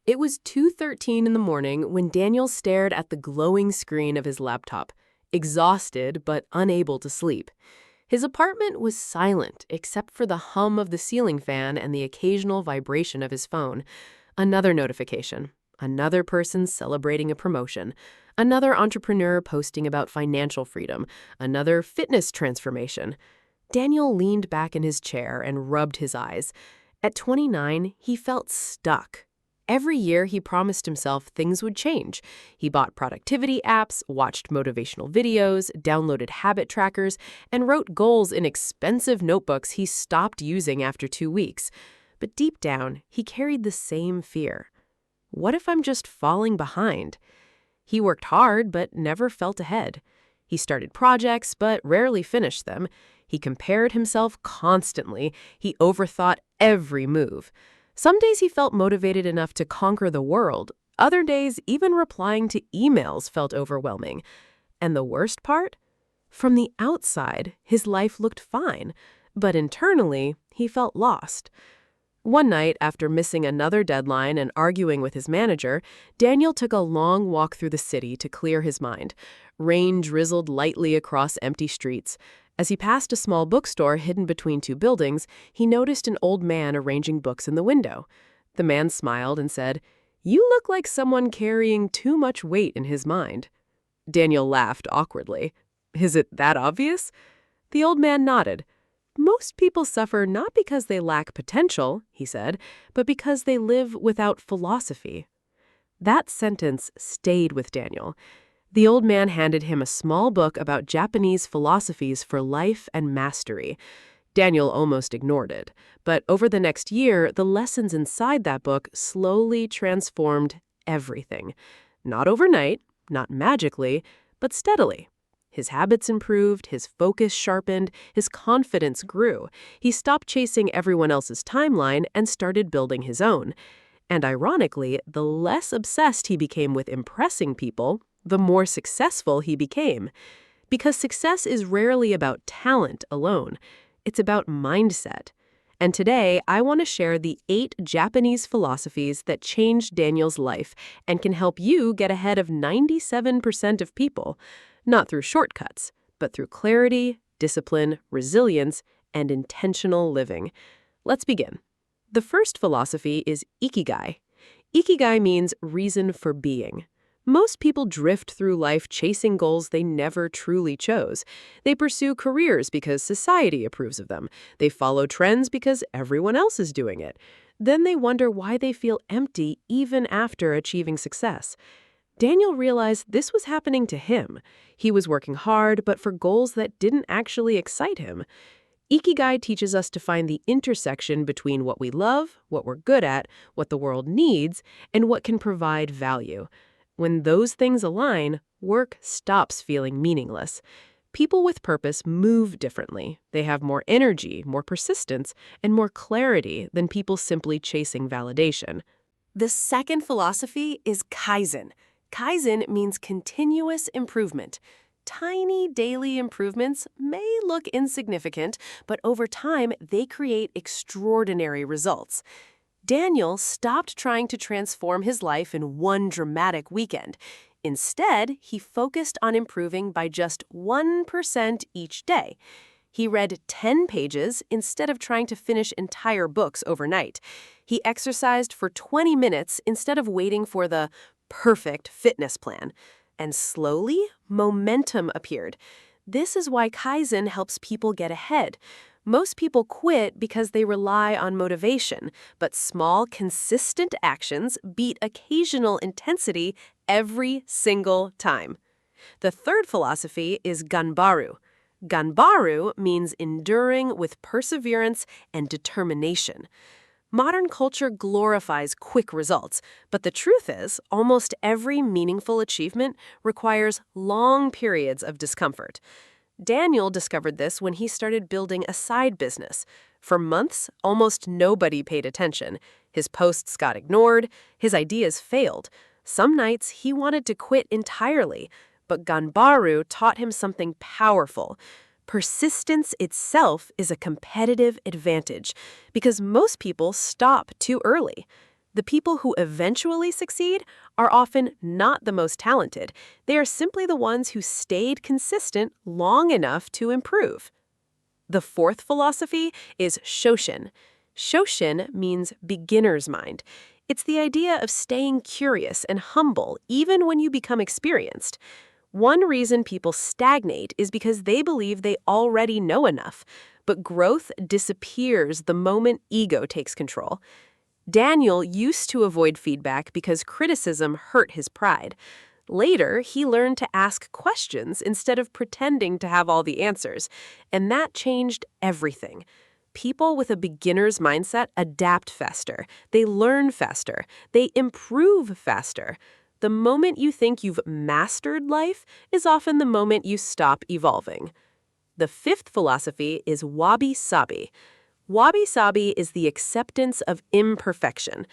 It was 2:13 in the morning when Daniel stared at the glowing screen of his laptop, exhausted but unable to sleep. His apartment was silent except for the hum of the ceiling fan and the occasional vibration of his phone. Another notification. Another person celebrating a promotion. Another entrepreneur posting about financial freedom. Another fitness transformation. Daniel leaned back in his chair and rubbed his eyes. At 29, he felt stuck. Every year, he promised himself things would change. He bought productivity apps, watched motivational videos, downloaded habit trackers, and wrote goals in expensive notebooks he stopped using after 2 weeks. But deep down, he carried the same fear. What if I'm just falling behind? He worked hard, but never felt ahead. He started projects, but rarely finished them. He compared himself constantly. He overthought every move. Some days he felt motivated enough to conquer the world. Other days, even replying to emails felt overwhelming. And the worst part? From the outside, his life looked fine, but internally, he felt lost. One night, after missing another deadline and arguing with his manager, Daniel took a long walk through the city to clear his mind. Rain drizzled lightly across empty streets. As he passed a small bookstore hidden between two buildings, he noticed an old man arranging books in the window. The man smiled and said, "You look like someone carrying too much weight in his mind." Daniel laughed awkwardly. "Is it that obvious?" The old man nodded. "Most people suffer not because they lack potential," he said, "but because they live without philosophy." That sentence stayed with Daniel. The old man handed him a small book about Japanese philosophies for life and mastery. Daniel almost ignored it, but over the next year, the lessons inside that book slowly transformed everything. Not overnight, not magically, but steadily. His habits improved, his focus sharpened, his confidence grew. He stopped chasing everyone else's timeline and started building his own. And ironically, the less obsessed he became with impressing people, the more successful he became. Because success is rarely about talent alone. It's about mindset. And today, I want to share the 8 Japanese philosophies that changed Daniel's life and can help you get ahead of 97% of people. Not through shortcuts, but through clarity, discipline, resilience, and intentional living. Let's begin. The first philosophy is Ikigai. Ikigai means reason for being. Most people drift through life chasing goals they never truly chose. They pursue careers because society approves of them. They follow trends because everyone else is doing it. Then they wonder why they feel empty even after achieving success. Daniel realized this was happening to him. He was working hard, but for goals that didn't actually excite him. Ikigai teaches us to find the intersection between what we love, what we're good at, what the world needs, and what can provide value. When those things align, work stops feeling meaningless. People with purpose move differently. They have more energy, more persistence, and more clarity than people simply chasing validation. The second philosophy is Kaizen. Kaizen means continuous improvement. Tiny daily improvements may look insignificant, but over time, they create extraordinary results. Daniel stopped trying to transform his life in one dramatic weekend. Instead, he focused on improving by just 1% each day. He read 10 pages instead of trying to finish entire books overnight. He exercised for 20 minutes instead of waiting for the perfect fitness plan. And slowly, momentum appeared. This is why Kaizen helps people get ahead. Most people quit because they rely on motivation, but small, consistent actions beat occasional intensity every single time. The third philosophy is Ganbaru. Ganbaru means enduring with perseverance and determination. Modern culture glorifies quick results, but the truth is, almost every meaningful achievement requires long periods of discomfort. Daniel discovered this when he started building a side business. For months, almost nobody paid attention. His posts got ignored, his ideas failed. Some nights, he wanted to quit entirely, but Ganbaru taught him something powerful. Persistence itself is a competitive advantage because most people stop too early. The people who eventually succeed are often not the most talented. They are simply the ones who stayed consistent long enough to improve. The fourth philosophy is Shoshin. Shoshin means beginner's mind. It's the idea of staying curious and humble even when you become experienced. One reason people stagnate is because they believe they already know enough, but growth disappears the moment ego takes control. Daniel used to avoid feedback because criticism hurt his pride. Later, he learned to ask questions instead of pretending to have all the answers, and that changed everything. People with a beginner's mindset adapt faster, they learn faster, they improve faster. The moment you think you've mastered life is often the moment you stop evolving. The fifth philosophy is Wabi-Sabi. Wabi-Sabi is the acceptance of imperfection.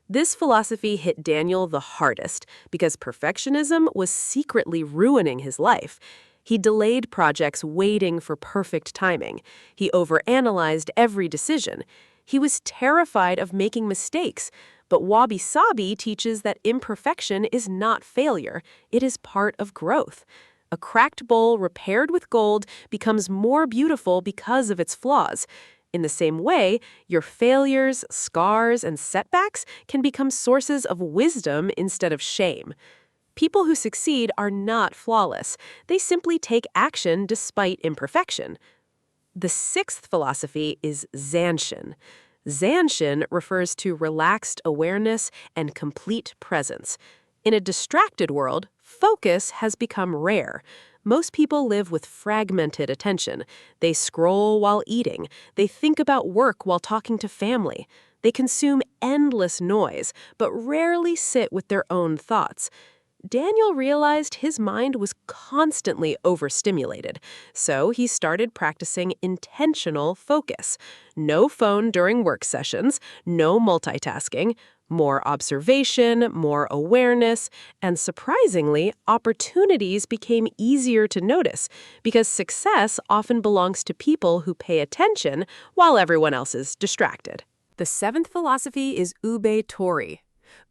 This philosophy hit Daniel the hardest because perfectionism was secretly ruining his life. He delayed projects waiting for perfect timing. He overanalyzed every decision. He was terrified of making mistakes. But Wabi-Sabi teaches that imperfection is not failure. It is part of growth. A cracked bowl repaired with gold becomes more beautiful because of its flaws. In the same way, your failures, scars, and setbacks can become sources of wisdom instead of shame. People who succeed are not flawless. They simply take action despite imperfection. The sixth philosophy is Zanshin. Zanshin refers to relaxed awareness and complete presence. In a distracted world, focus has become rare. Most people live with fragmented attention. They scroll while eating. They think about work while talking to family. They consume endless noise, but rarely sit with their own thoughts. Daniel realized his mind was constantly overstimulated, so he started practicing intentional focus. No phone during work sessions, no multitasking, more observation, more awareness, and surprisingly, opportunities became easier to notice because success often belongs to people who pay attention while everyone else is distracted. The seventh philosophy is Oubaitori.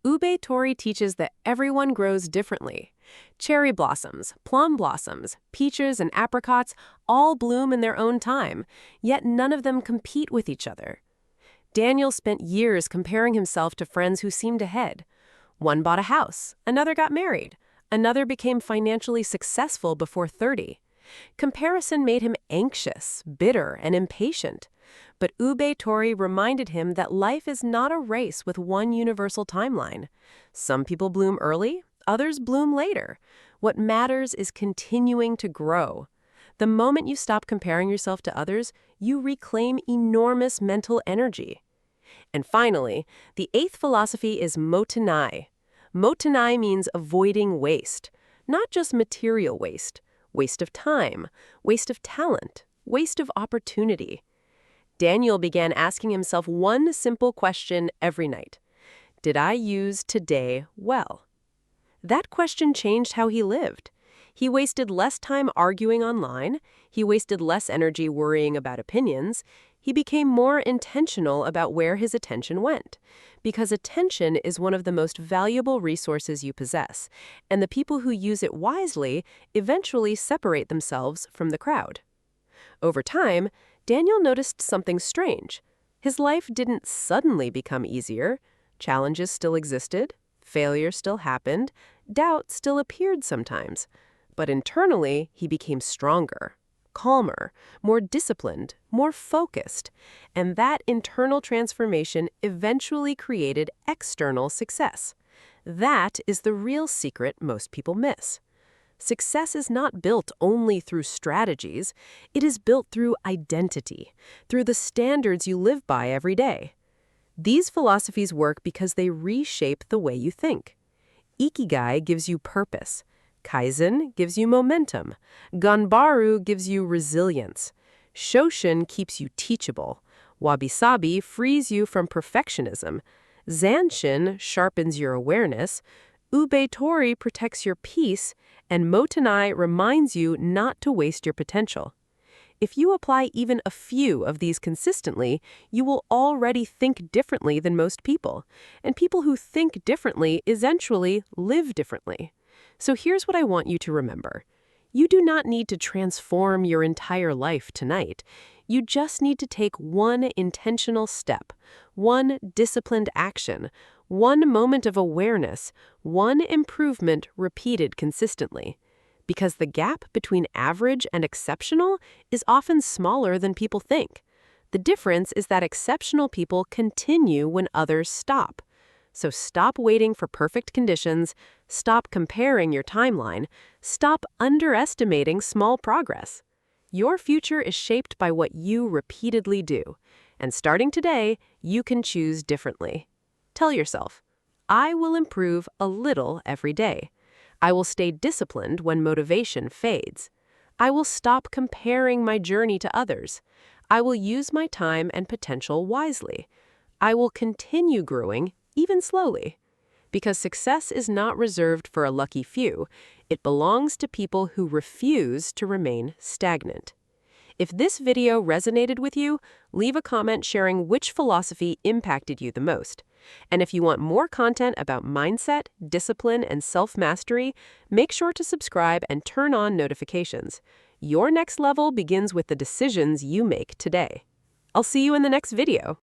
Oubaitori teaches that everyone grows differently. Cherry blossoms, plum blossoms, peaches, and apricots all bloom in their own time, yet none of them compete with each other. Daniel spent years comparing himself to friends who seemed ahead. One bought a house, another got married, another became financially successful before 30. Comparison made him anxious, bitter, and impatient. But Oubaitori reminded him that life is not a race with one universal timeline. Some people bloom early, others bloom later. What matters is continuing to grow. The moment you stop comparing yourself to others, you reclaim enormous mental energy. And finally, the eighth philosophy is Mottainai. Mottainai means avoiding waste, not just material waste, waste of time, waste of talent, waste of opportunity. Daniel began asking himself one simple question every night. Did I use today well? That question changed how he lived. He wasted less time arguing online. He wasted less energy worrying about opinions. He became more intentional about where his attention went. Because attention is one of the most valuable resources you possess, and the people who use it wisely eventually separate themselves from the crowd. Over time, Daniel noticed something strange. His life didn't suddenly become easier. Challenges still existed. Failure still happened. Doubt still appeared sometimes. But internally, he became stronger, calmer, more disciplined, more focused. And that internal transformation eventually created external success. That is the real secret most people miss. Success is not built only through strategies. It is built through identity, through the standards you live by every day. These philosophies work because they reshape the way you think. Ikigai gives you purpose. Kaizen gives you momentum. Ganbaru gives you resilience. Shoshin keeps you teachable. Wabi-Sabi frees you from perfectionism. Zanshin sharpens your awareness. Oubaitori protects your peace. And Mottainai reminds you not to waste your potential. If you apply even a few of these consistently, you will already think differently than most people. And people who think differently essentially live differently. So here's what I want you to remember. You do not need to transform your entire life tonight. You just need to take one intentional step, one disciplined action, one moment of awareness, one improvement repeated consistently. Because the gap between average and exceptional is often smaller than people think. The difference is that exceptional people continue when others stop. So stop waiting for perfect conditions, stop comparing your timeline, stop underestimating small progress. Your future is shaped by what you repeatedly do. And starting today, you can choose differently. Tell yourself, I will improve a little every day. I will stay disciplined when motivation fades. I will stop comparing my journey to others. I will use my time and potential wisely. I will continue growing, even slowly. Because success is not reserved for a lucky few. It belongs to people who refuse to remain stagnant. If this video resonated with you, leave a comment sharing which philosophy impacted you the most. And if you want more content about mindset, discipline, and self-mastery, make sure to subscribe and turn on notifications. Your next level begins with the decisions you make today. I'll see you in the next video.